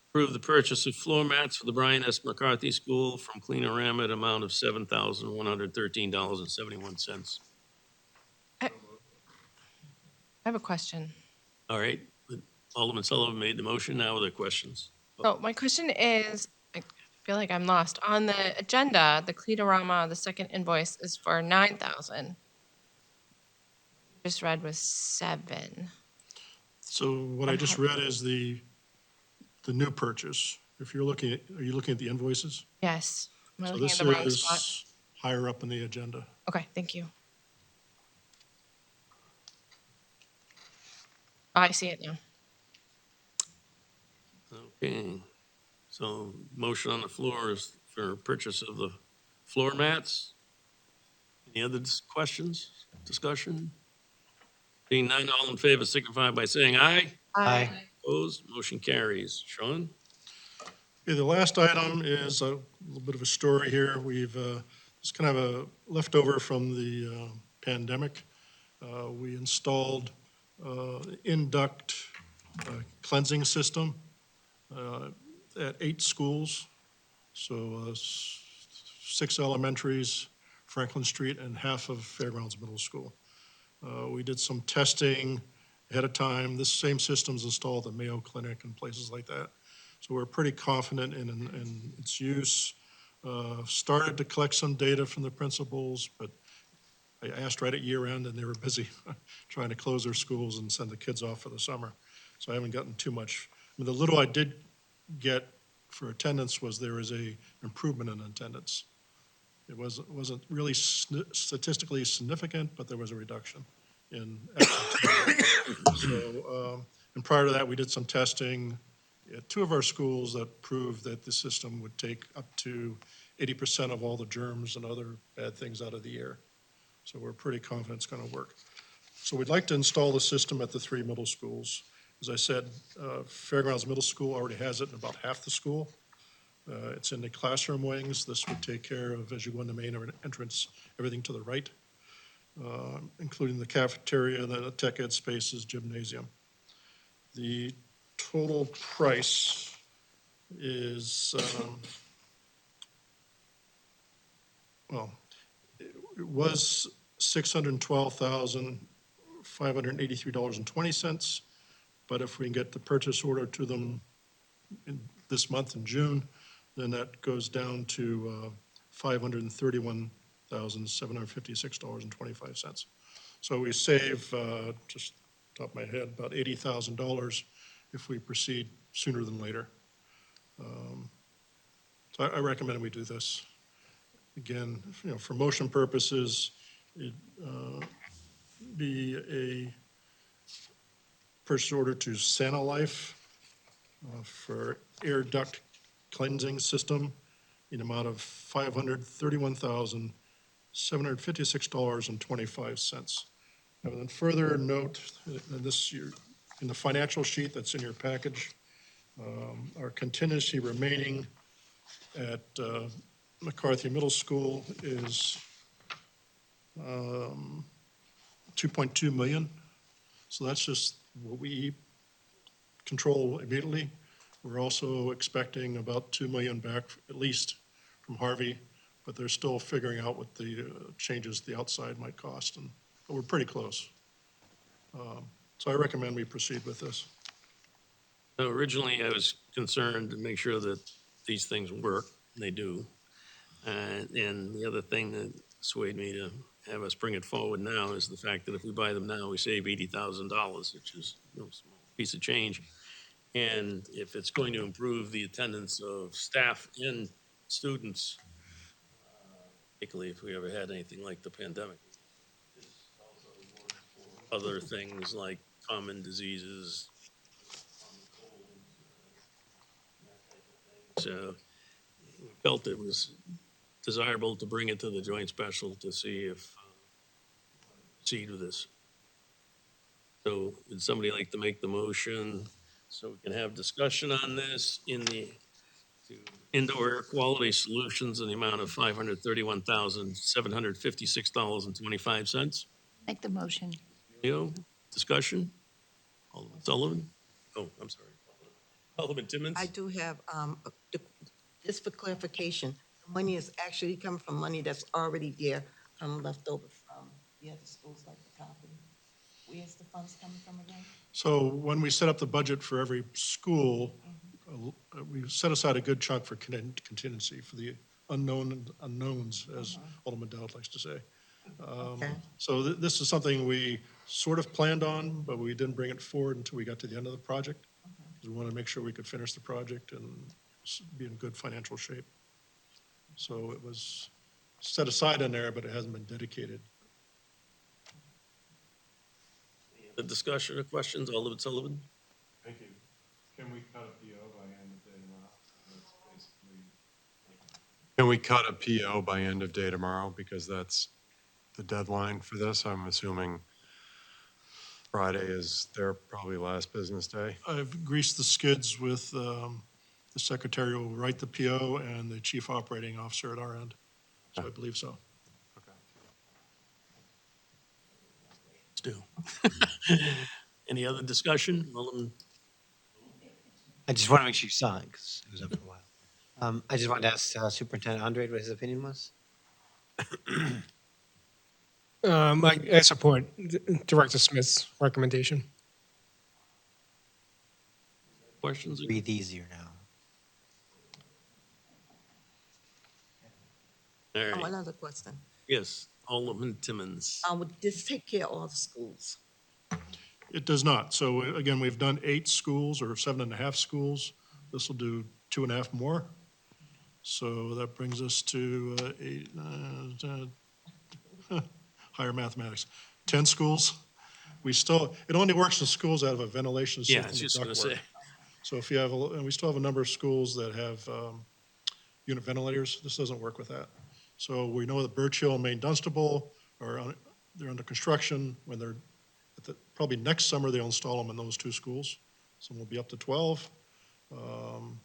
approve the purchase of floor mats for the Brian S. McCarthy School from Cleanorama at amount of $7,113.71. I have a question. All right, Alderman Sullivan made the motion. Now are there questions? Oh, my question is, I feel like I'm lost. On the agenda, the Cleanorama, the second invoice is for 9,000. Just read was 7. So what I just read is the new purchase. If you're looking at, are you looking at the invoices? Yes. Am I So looking this at the wrong spot? is higher up in the agenda. Okay, thank you. Oh, I see it now. Okay, so motion on the floor is for purchase of the floor mats. Any other questions, discussion? Being none, all in favor signify by saying aye. Aye. Opposed, motion carries. Sean? Okay, the last item is a little bit of a story here. It's kind of a leftover from the pandemic. We installed in-duct cleansing system at 8 schools. So 6 elementaries, Franklin Street, and half of Fairgrounds Middle School. We did some testing ahead of time. This same system's installed at Mayo Clinic and places like that. So we're pretty confident in its use. Started to collect some data from the principals, but I asked right at year end and they were busy trying to close their schools and send the kids off for the summer. So I haven't gotten too much. I mean, the little I did get for attendance was there is a improvement in attendance. It wasn't really statistically significant, but there was a reduction in absenteeism. So, and prior to that, we did some testing at 2 of our schools that proved that the system would take up to 80% of all the germs and other bad things out of the air. So we're pretty confident it's going to work. So we'd like to install the system at the 3 middle schools. As I said, Fairgrounds Middle School already has it in about half the school. It's in the classroom wings. This would take care of, as you go in the main entrance, everything to the right, including the cafeteria, the tech ed spaces, gymnasium. The total price is, well, it was $612,583.20, but if we can get the purchase order to them this month in June, then that goes down to $531,756.25. So we save, just top of my head, about $80,000 if we proceed sooner than later. So I recommend we do this. Again, for motion purposes, it'd be a purchase order to Santa Life for air duct cleansing system in the amount of $531,756.25. And then further note, in the financial sheet that's in your package, our contingency remaining at McCarthy Middle School is 2.2 million. So that's just what we control immediately. We're also expecting about 2 million back at least from Harvey, but they're still figuring out what the changes the outside might cost, but we're pretty close. So I recommend we proceed with this. So originally, I was concerned to make sure that these things work, and they do. And the other thing that swayed me to have us bring it forward now is the fact that if we buy them now, we save $80,000, which is no small piece of change. And if it's going to improve the attendance of staff and students, particularly if we ever had anything like the pandemic, this also works for other things like common diseases, common colds, that type of thing. So we felt it was desirable to bring it to the joint special to see if proceed with this. So would somebody like to make the motion so we can have discussion on this in the to indoor air quality solutions in the amount of $531,756.25? Make the motion. Leo, discussion? Alderman Sullivan? Oh, I'm sorry. Alderman Timmons? I do have, just for clarification, the money is actually coming from money that's already there, left over from the other schools like the copy. Where's the funds coming from again? So when we set up the budget for every school, we set aside a good chunk for contingency for the unknowns, as Alderman Dowd likes to say. Okay. So this is something we sort of planned on, but we didn't bring it forward until we got to the end of the project. Because we want to make sure we could finish the project and be in good financial shape. So it was set aside in there, but it hasn't been dedicated. The discussion or questions, Alderman Sullivan? Thank you. Can we cut a PO by end of day tomorrow? That's basically. Can we cut a PO by end of day tomorrow? Because that's the deadline for this. I'm assuming Friday is their probably last business day. I've greased the skids with the secretary will write the PO and the chief operating officer at our end. So I believe so. Okay. Stu. Any other discussion? Alderman, I just want to make sure you saw it because it was up for a while. I just wanted to ask Superintendent Andre what his opinion was. I support Director Smith's recommendation. questions? Breathe easier now. All right, One other question. yes, Alderman Timmons. Would this take care of all the schools? It does not. So again, we've done 8 schools or 7.5 schools. This will do 2.5 more. So that brings us to 8, higher mathematics, 10 schools. It only works in schools that have a ventilation Yeah, I system was with just gonna ductwork. say, So if you have, and we still have a number of schools that have unit ventilators. This doesn't work with that. So we know that Birch Hill and Maine Dunstable they're under construction. When they're probably next summer, they'll install them in those 2 schools. So we'll be up to 12. And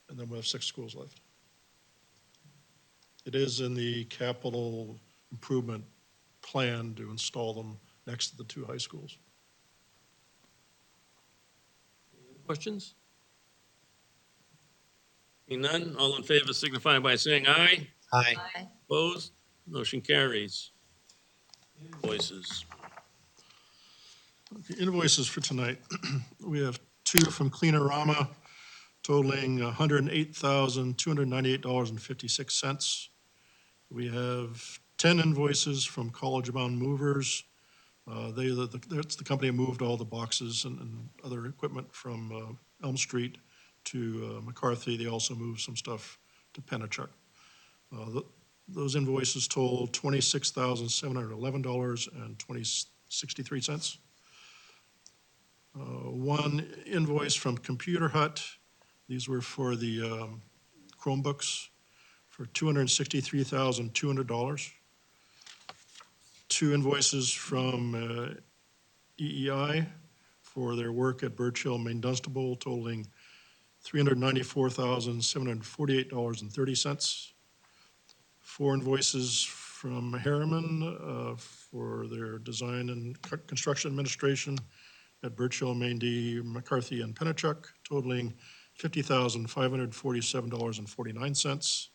then we'll have 6 schools left. It is in the capital improvement plan to install them next to the 2 high schools. questions? Seeing none, all in favor signify by saying aye. Aye. Opposed? Motion carries. Invoices. Okay, invoices for tonight. We have 2 from Cleanorama totaling $108,298.56. We have 10 invoices from College Bound Movers. That's the company that moved all the boxes and other equipment from Elm Street to McCarthy. They also moved some stuff to Pennachuck. Those invoices total $26,711.63. One invoice from Computer Hut. These were for the Chromebooks for $263,200. 2 invoices from EEI for their work at Birch Hill, Maine Dunstable, totaling $394,748.30. 4 invoices from Harriman for their design and construction administration at Birch Hill, Maine D, McCarthy, and Pennachuck, totaling $50,547.49.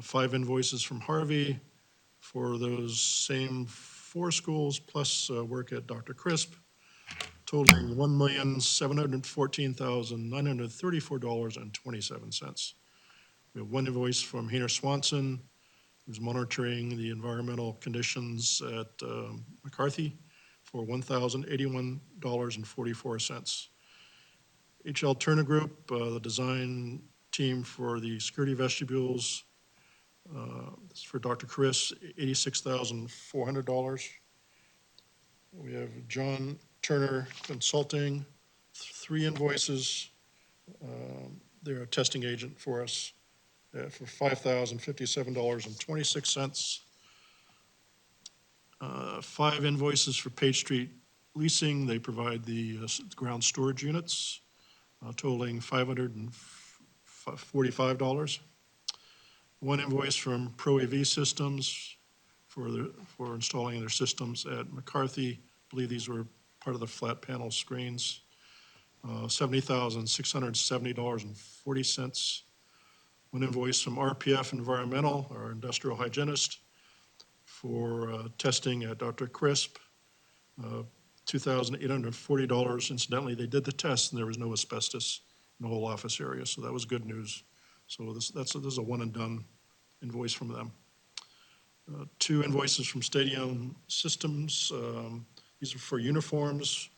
5 invoices from Harvey for those same 4 schools, plus work at Dr. Crisp, totaling $1,714,934.27. We have 1 invoice from Hayner Swanson, who's monitoring the environmental conditions at McCarthy for $1,081.44. HL Turner Group, the design team for the security vestibules, this is for Dr. Chris, $86,400. We have John Turner Consulting, 3 invoices. They're a testing agent for us for $5,057.26. 5 invoices for Page Street Leasing. They provide the ground storage units, totaling $545. 1 invoice from Pro AV Systems for installing their systems at McCarthy. I believe these were part of the flat panel screens. $70,670.40. 1 invoice from RPF Environmental, our industrial hygienist, for testing at Dr. Crisp, $2,840. Incidentally, they did the test and there was no asbestos in the whole office area, so that was good news. So this is a one and done invoice from them. 2 invoices from Stadium Systems. These are for uniforms.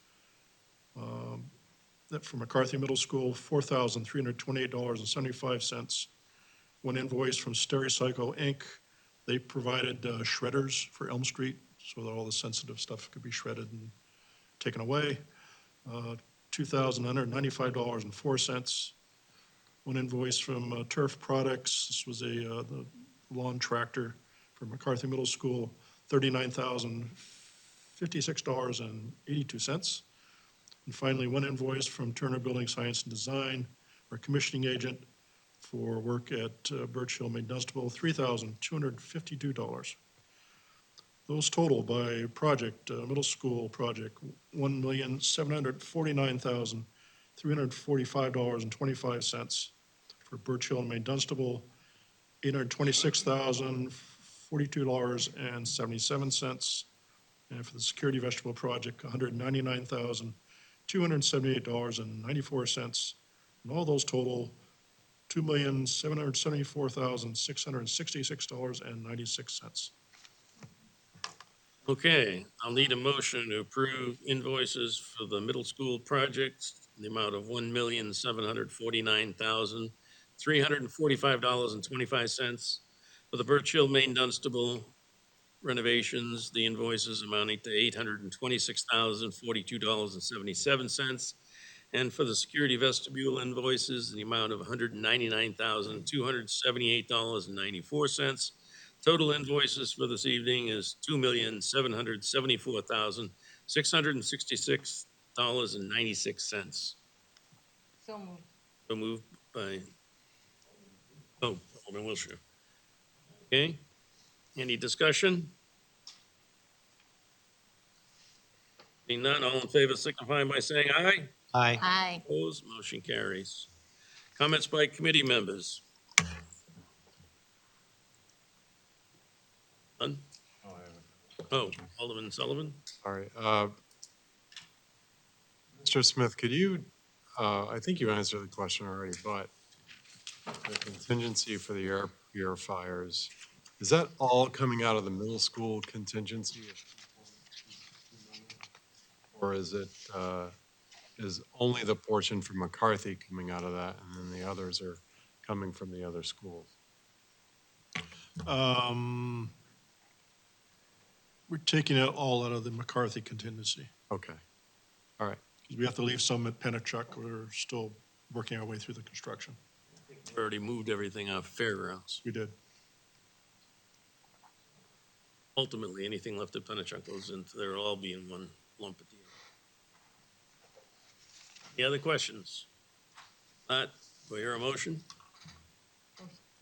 That for McCarthy Middle School, $4,328.75. 1 invoice from Stericycle Inc. They provided shredders for Elm Street so that all the sensitive stuff could be shredded and taken away. $2,995.04. 1 invoice from Turf Products. This was the lawn tractor for McCarthy Middle School, $39,056.82. And finally, 1 invoice from Turner Building Science and Design, our commissioning agent for work at Birch Hill, Maine Dunstable, $3,252. Those total by project, middle school project, $1,749,345.25. For Birch Hill and Maine Dunstable, $826,042.77. And for the security vegetable project, $199,278.94. And all those total $2,774,666.96. Okay, I'll need a motion to approve invoices for the middle school projects in the amount of $1,749,345.25. For the Birch Hill, Maine Dunstable renovations, the invoices amounting to $826,042.77. And for the security vestibule invoices, the amount of $199,278.94. Total invoices for this evening is $2,774,666.96. So moved. So moved by, Alderman Wilshire. Okay, any discussion? Being none, all in favor signify by saying aye. Aye. Aye. Opposed, motion carries. Comments by committee members? None? Oh, Alderman Sullivan? Sorry. Mr. Smith, could you, I think you answered the question already, but the contingency for the air fires, is that all coming out of the middle school contingency? Or is it, is only the portion from McCarthy coming out of that, and then the others are coming from the other schools? We're taking it all out of the McCarthy contingency, Okay, all right. because we have to leave some at Pennachuck. We're still working our way through the construction. We already moved everything off fairgrounds. We did. Ultimately, anything left at Pennachuck goes into, they'll all be in one lump at the end. Any other questions? Not, do I hear a motion?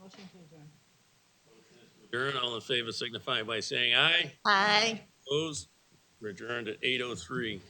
Motion to adjourn. Adjourn, all in favor signify by saying aye. Aye. Opposed? We're adjourned at 8:03.